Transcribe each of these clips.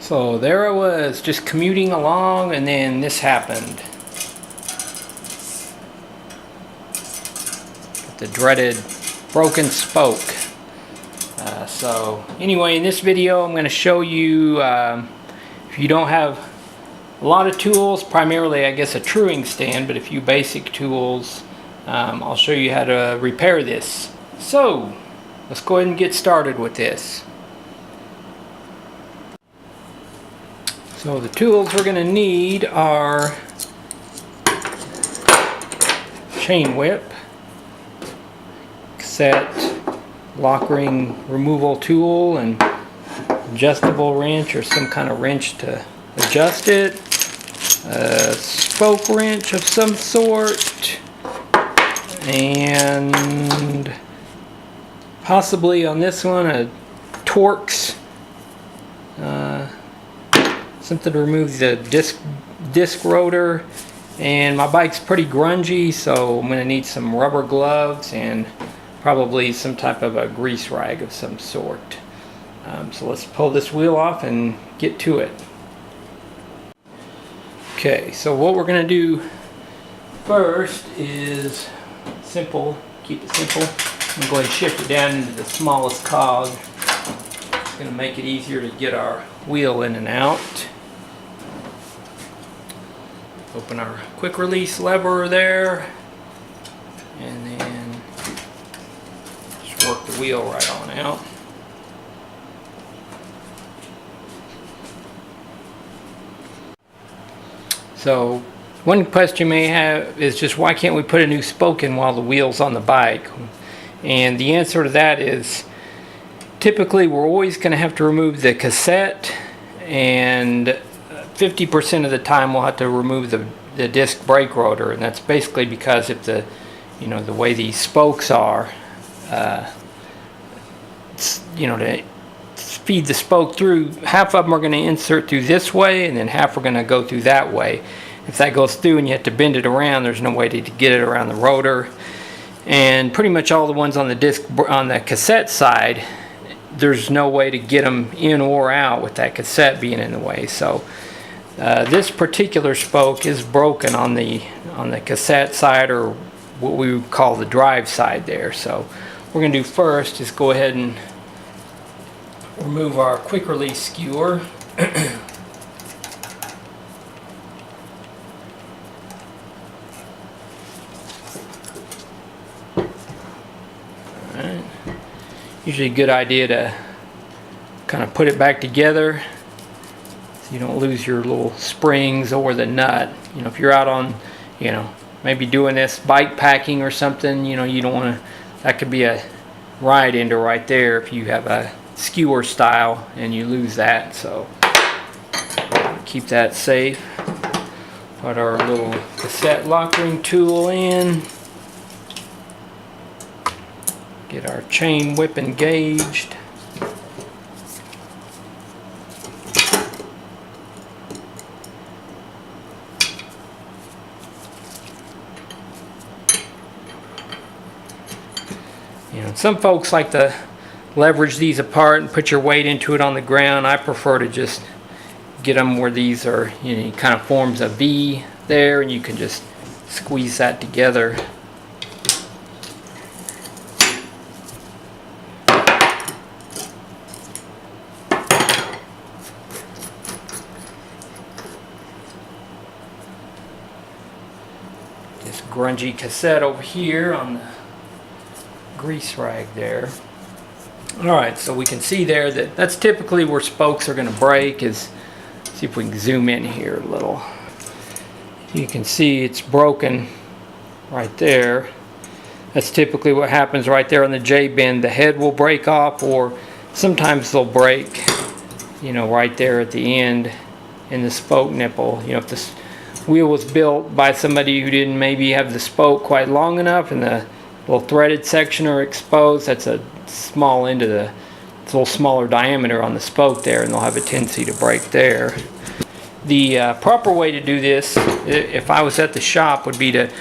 So there I was, just commuting along, and then this happened. The dreaded broken spoke. So anyway, in this video I'm going to show you, if you don't have a lot of tools, primarily I guess a truing stand, but a few basic tools, I'll show you how to repair this. So let's go ahead and get started with this. So the tools we're going to need are chain whip, cassette, lock ring removal tool, and adjustable wrench or some kind of wrench to adjust it, a spoke wrench of some sort, and possibly on this one a Torx, something to remove the disc rotor. And my bike's pretty grungy, so I'm going to need some rubber gloves and probably some type of a grease rag of some sort. So let's pull this wheel off and get to it. Okay, so what we're going to do first is simple, keep it simple. I'm going to go ahead and shift it down into the smallest cog. It's going to make it easier to get our wheel in and out. Open our quick release lever there, and then just work the wheel right on out. So one question you may have is just, why can't we put a new spoke in while the wheel's on the bike? And the answer to that is, typically we're always going to have to remove the cassette, and 50% of the time we'll have to remove the disc brake rotor, and that's basically because if the way these spokes are, to feed the spoke through, half of them are going to insert through this way, and then half are going to go through that way. If that goes through and you have to bend it around, there's no way to get it around the rotor. And pretty much all the ones on the cassette side, there's no way to get them in or out with that cassette being in the way. So this particular spoke is broken on the cassette side, or what we would call the drive side there. So what we're going to do first is go ahead and remove our quick release skewer. Alright. Usually a good idea to kind of put it back together so you don't lose your little springs or the nut. If you're out on, maybe doing this bike packing or something, you don't want to, that could be a ride ender right there if you have a skewer style and you lose that. So keep that safe. Put our little cassette lock ring tool in. Get our chain whip engaged. Some folks like to leverage these apart and put your weight into it on the ground. I prefer to just get them where these are, it kind of forms a V there, and you can just squeeze that together. This grungy cassette over here on the grease rag there. Alright, so we can see there that that's typically where spokes are going to break. See if we can zoom in here a little. You can see it's broken right there. That's typically what happens right there on the J-bend. The head will break off, or sometimes they'll break, right there at the end in the spoke nipple. If this wheel was built by somebody who didn't maybe have the spoke quite long enough and the little threaded section are exposed, that's a small end of it's a little smaller diameter on the spoke there, and they'll have a tendency to break there. The proper way to do this, if I was at the shop, would be to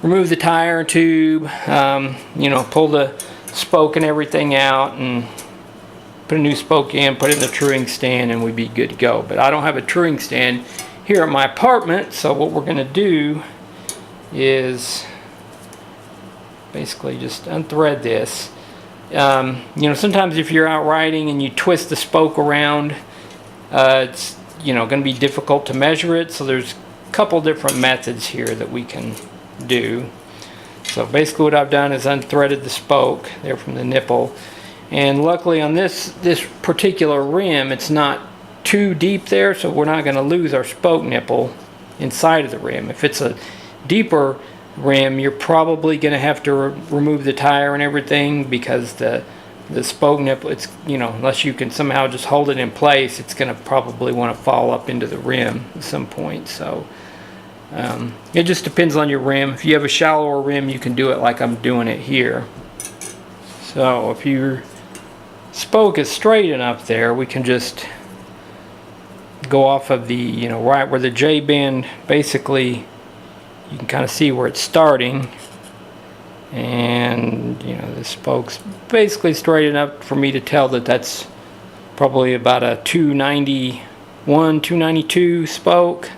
remove the tire tube, pull the spoke and everything out, and put a new spoke in, put it in the truing stand, and we'd be good to go. But I don't have a truing stand here at my apartment, so what we're going to do is basically just unthread this. You know, sometimes if you're out riding and you twist the spoke around, it's, you know, going to be difficult to measure it, so there's a couple different methods here that we can do. So basically what I've done is unthreaded the spoke there from the nipple, and luckily on this particular rim it's not too deep there, so we're not going to lose our spoke nipple inside of the rim. If it's a deeper rim, you're probably going to have to remove the tire and everything, because the spoke nipple, it's, you know, unless you can somehow just hold it in place, it's going to probably want to fall up into the rim at some point. So it just depends on your rim. If you have a shallower rim, you can do it like I'm doing it here. So if your spoke is straight enough there, we can just go off of the, you know, right where the J bend, basically you can kind of see where it's starting, and you know the spoke's basically straight enough for me to tell that that's probably about a 291, 292 spoke.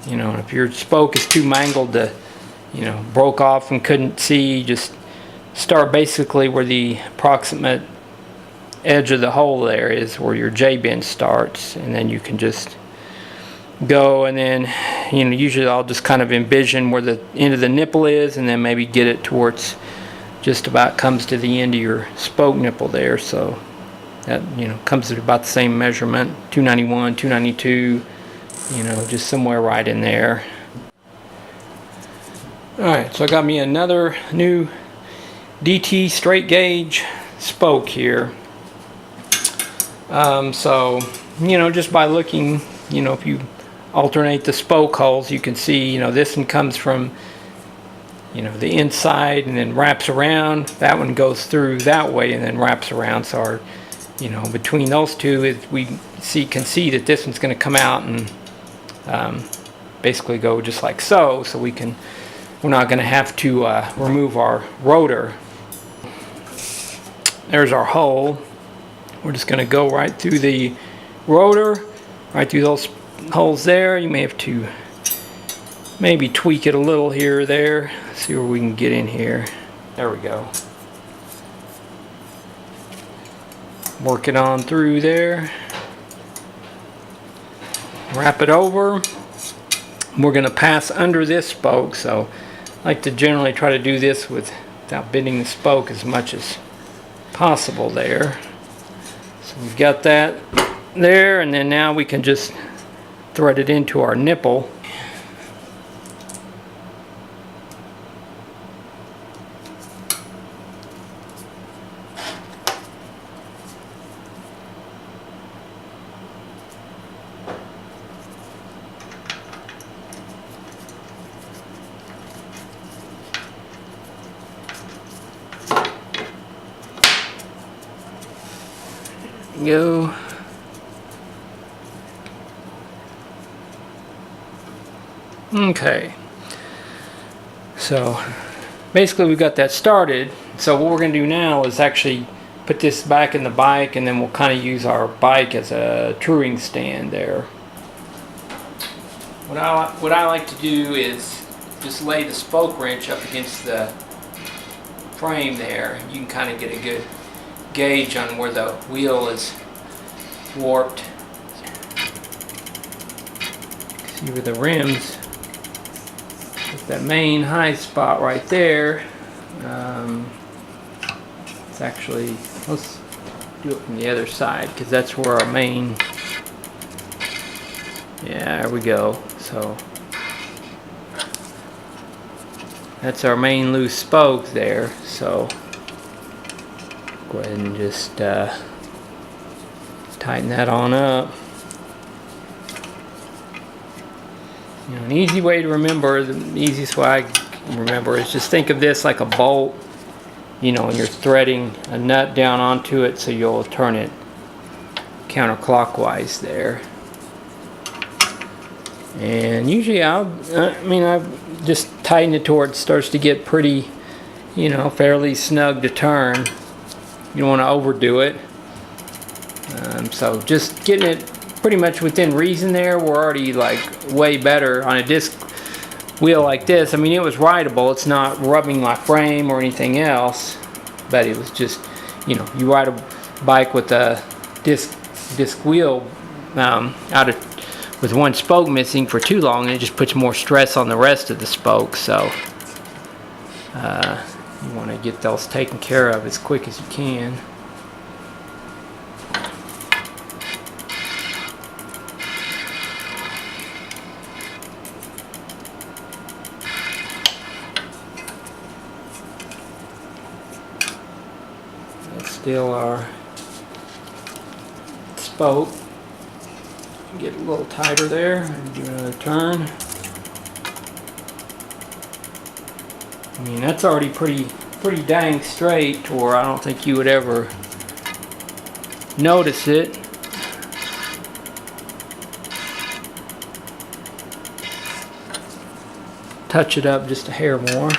You know, if your spoke is too mangled to, you know, broke off and couldn't see, just start basically where the approximate edge of the hole there is, where your J bend starts, and then you can just go, and then, you know, usually I'll just kind of envision where the end of the nipple is, and then maybe get it towards just about comes to the end of your spoke nipple there. So that, you know, comes to about the same measurement, 291, 292, you know, just somewhere right in there. Alright, so I got me another new DT straight gauge spoke here. So, you know, just by looking, you know, if you alternate the spoke holes, you can see, you know, this one comes from, you know, the inside and then wraps around. That one goes through that way and then wraps around. So our, you know, between those two, we can see that this one's going to come out and basically go just like so. So we're not going to have to remove our rotor. There's our hole. We're just going to go right through the rotor, right through those holes there. You may have to maybe tweak it a little here or there. See where we can get in here. There we go. Work it on through there. Wrap it over. We're going to pass under this spoke, so I like to generally try to do this without bending the spoke as much as possible there. So we've got that there, and then now we can just thread it into our nipple. Go. Okay, so basically we've got that started. So what we're going to do now is actually put this back in the bike, and then we'll kind of use our bike as a truing stand there. What I like to do is just lay the spoke wrench up against the frame there. You can kind of get a good gauge on where the wheel is warped. See where the rims, that main high spot right there. It's actually, let's do it from the other side, because that's where our main, yeah, there we go. So that's our main loose spoke there. So go ahead and just tighten that on up. You know, an easy way to remember, the easiest way I remember, is just think of this like a bolt, you know, and you're threading a nut down onto it, so you'll turn it counterclockwise there. And usually I've just tightened it to where it starts to get pretty, you know, fairly snug to turn. You don't want to overdo it. So just getting it pretty much within reason there. We're already like way better on a disc wheel like this. I mean, it was rideable. It's not rubbing my frame or anything else, but it was just, you know, you ride a bike with a disc wheel with one spoke missing for too long, and it just puts more stress on the rest of the spokes. So you want to get those taken care of as quick as you can. That's still our spoke. Get a little tighter there and do another turn. I mean, that's already pretty dang straight to where I don't think you would ever notice it. Touch it up just a hair more.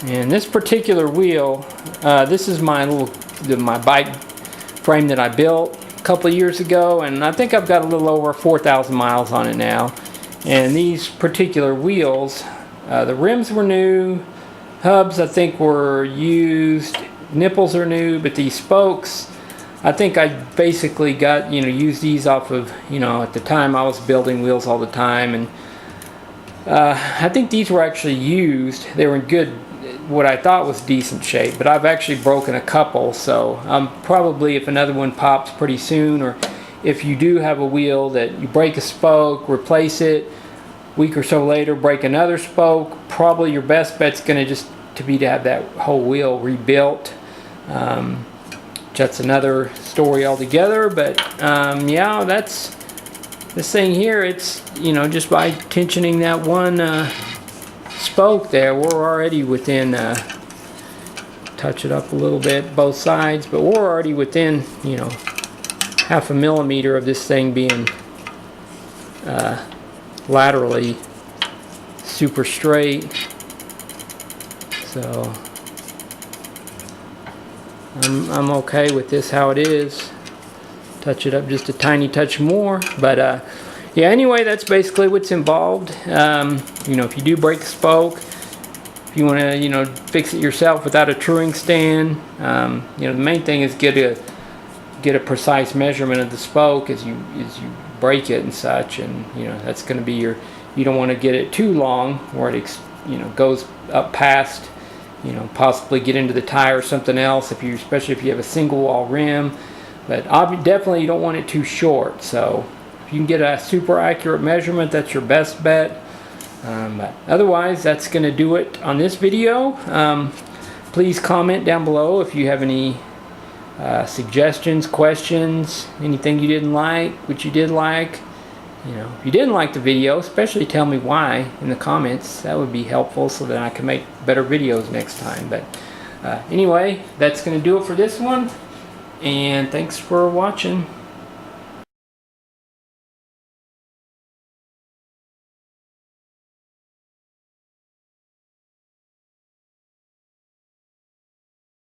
And this particular wheel, this is my bike frame that I built a couple of years ago, and I think I've got a little over 4,000 miles on it now. And these particular wheels, the rims were new, hubs I think were used, nipples are new, but these spokes, I think I basically got, used these off of, at the time I was building wheels all the time, and I think these were actually used. They were in good, what I thought was decent shape, but I've actually broken a couple, so probably, if another one pops pretty soon, or if you do have a wheel that you break a spoke, replace it, a week or so later break another spoke, probably your best bet's going to have that whole wheel rebuilt. That's another story altogether, but yeah, that's this thing here. It's, just by tensioning that one spoke there, we're already within, touch it up a little bit both sides, but we're already within, half a millimeter of this thing being laterally super straight. So I'm okay with this how it is. Touch it up just a tiny touch more, but yeah, anyway, that's basically what's involved. If you do break a spoke, if you want to, fix it yourself without a truing stand, the main thing is get a precise measurement of the spoke as you break it and such, and that's going to be you don't want to get it too long where it goes up past, possibly get into the tire or something else, especially if you have a single wall rim. But definitely you don't want it too short. So if you can get a super accurate measurement, that's your best bet. But otherwise, that's going to do it on this video. Please comment down below if you have any suggestions, questions, anything you didn't like, what you did like. If you didn't like the video, especially tell me why in the comments. That would be helpful so that I can make better videos next time. But anyway, that's going to do it for this one. And thanks for watching.